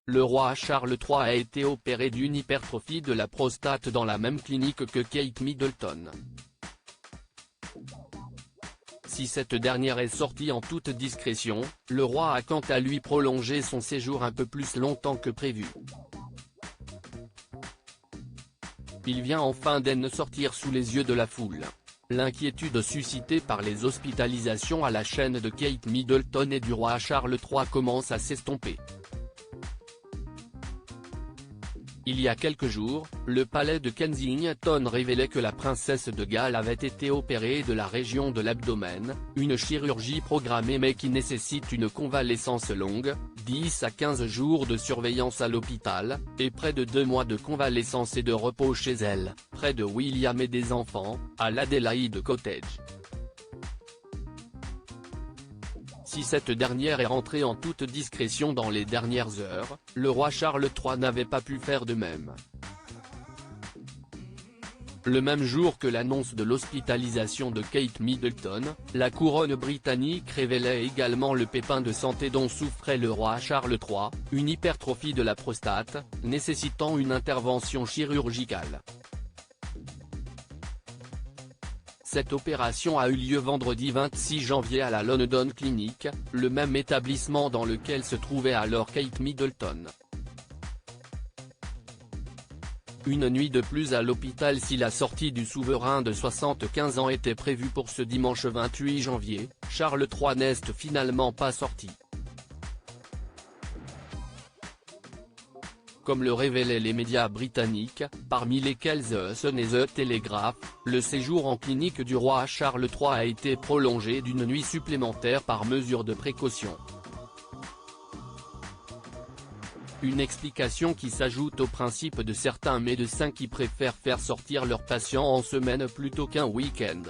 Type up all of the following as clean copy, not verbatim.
le roi Charles III a été opéré d'une hypertrophie de la prostate dans la même clinique que Kate Middleton. Si cette dernière est sortie en toute discrétion, le roi a quant à lui prolongé son séjour un peu plus longtemps que prévu. Il vient enfin d'en sortir sous les yeux de la foule. L'inquiétude suscitée par les hospitalisations à la chaîne de Kate Middleton et du roi Charles III commence à s'estomper. Il y a quelques jours, le palais de Kensington révélait que la princesse de Galles avait été opérée de la région de l'abdomen, une chirurgie programmée mais qui nécessite une convalescence longue, 10 à 15 jours de surveillance à l'hôpital, et près de 2 mois de convalescence et de repos chez elle, près de William et des enfants, à l'Adelaide Cottage. Si cette dernière est rentrée en toute discrétion dans les dernières heures, le roi Charles III n'avait pas pu faire de même. Le même jour que l'annonce de l'hospitalisation de Kate Middleton, la couronne britannique révélait également le pépin de santé dont souffrait le roi Charles III, une hypertrophie de la prostate, nécessitant une intervention chirurgicale. Cette opération a eu lieu vendredi 26 janvier à la London Clinic, le même établissement dans lequel se trouvait alors Kate Middleton. Une nuit de plus à l'hôpital si la sortie du souverain de 75 ans était prévue pour ce dimanche 28 janvier, Charles III n'est finalement pas sorti. Comme le révélaient les médias britanniques, parmi lesquels The Sun et The Telegraph, le séjour en clinique du roi Charles III a été prolongé d'une nuit supplémentaire par mesure de précaution. Une explication qui s'ajoute au principe de certains médecins qui préfèrent faire sortir leurs patients en semaine plutôt qu'un week-end.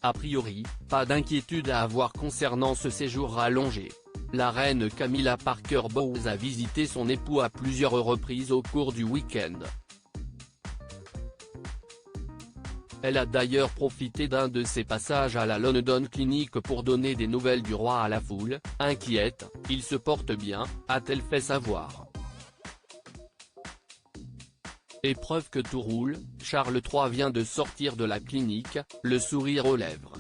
A priori, pas d'inquiétude à avoir concernant ce séjour rallongé. La reine Camilla Parker Bowles a visité son époux à plusieurs reprises au cours du week-end. Elle a d'ailleurs profité d'un de ses passages à la London Clinic pour donner des nouvelles du roi à la foule, inquiète. « Il se porte bien », a-t-elle fait savoir. Et preuve que tout roule, Charles III vient de sortir de la clinique, le sourire aux lèvres.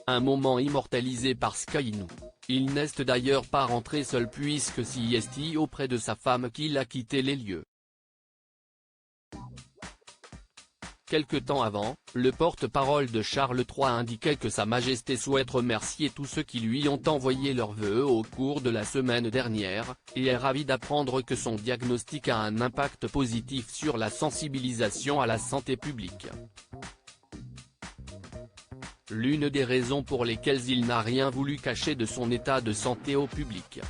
Un moment immortalisé par Sky News. Il n'est d'ailleurs pas rentré seul puisque c'est auprès de sa femme qu'il a quitté les lieux. Quelque temps avant, le porte-parole de Charles III indiquait que Sa Majesté souhaite remercier tous ceux qui lui ont envoyé leurs vœux au cours de la semaine dernière, et est ravi d'apprendre que son diagnostic a un impact positif sur la sensibilisation à la santé publique. L'une des raisons pour lesquelles il n'a rien voulu cacher de son état de santé au public.